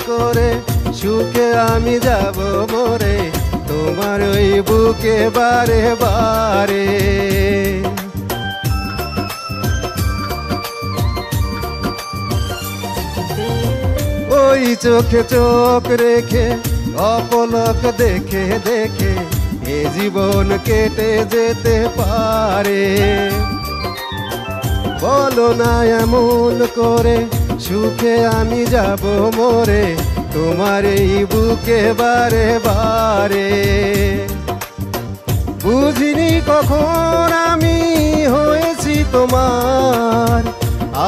করে সুখে আমি যাব মরে তোমার ওই বুকে বারে বারে। ওই চোখে চোখ রেখে অপলক দেখে দেখে এ জীবন কেটে যেতে পারে। বলো না এমন করে সুখে আমি যাব মরে তোমার এই বুকে বারে বারে। বুঝিনি কখন আমি হয়েছি তোমার,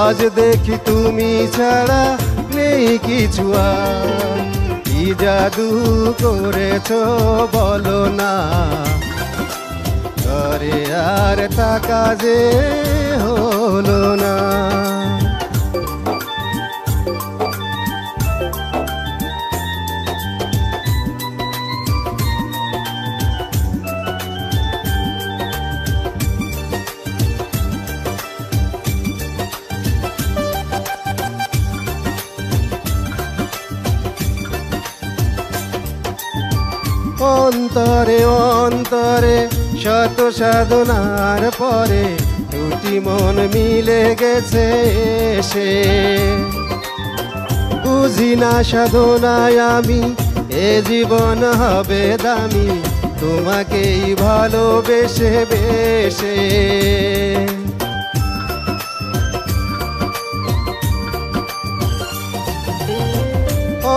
আজ দেখি তুমি ছাড়া নেই কিছু আর। কি জাদু করেছো বলো না, ঘরে আর থাকা যে হলো না। অন্তরে অন্তরে শত সাধনার পরে দুটি মন মিলে গেছে এসে। বুঝি না সাধনায় আমি এ জীবন হবে দামি তোমাকেই ভালোবেসে বেসে।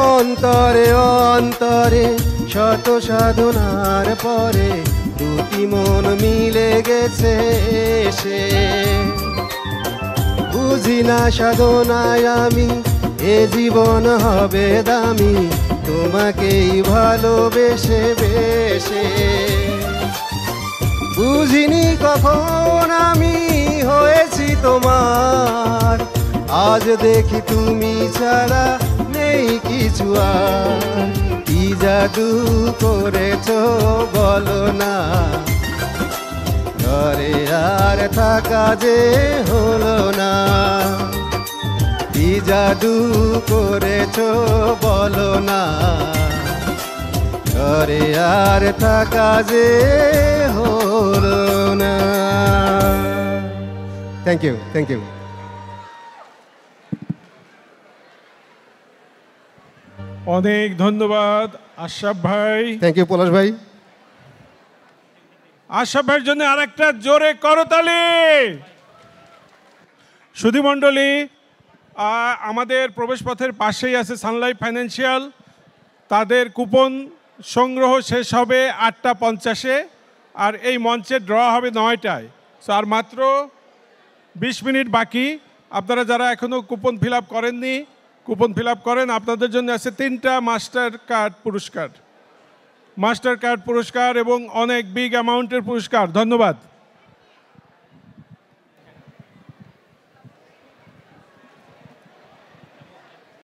অন্তরে অন্তরে শত সাধনার পরে দুটি মন মিলে গেছে এসে। বুঝি না সাধনায় আমি এ জীবন হবে দামি তোমাকেই ভালোবেসে বেসে। বুঝিনি কখন আমি হয়েছি তোমার, আজ দেখি তুমি ছাড়া নেই কিছু আর। কি জাদু করেছো বলো না, ঘরে আর থাকা যে হলো না। কি জাদু করেছো বলো না, ঘরে আর থাকা যে হলো না। Thank you, thank you. অনেক ধন্যবাদ আশরাফ ভাই। থ্যাংক ইউ পলাশ ভাই। আশরাফ ভাইয়ের জন্য আরেকটা জোরে করতালি। সুধীমণ্ডলী, আমাদের প্রবেশপথের পাশেই আছে সানলাইফ ফাইন্যান্সিয়াল। তাদের কুপন সংগ্রহ শেষ হবে 8:50-এ, আর এই মঞ্চে ড্র হবে 9টায়। সো আর মাত্র 20 মিনিট বাকি। আপনারা যারা এখনও কুপন ফিল আপ করেননি, কুপন ফিল আপ করেন। আপনাদের জন্য আছে 3টা মাস্টার কার্ড পুরস্কার এবং অনেক বিগ অ্যামাউন্টের পুরস্কার। ধন্যবাদ।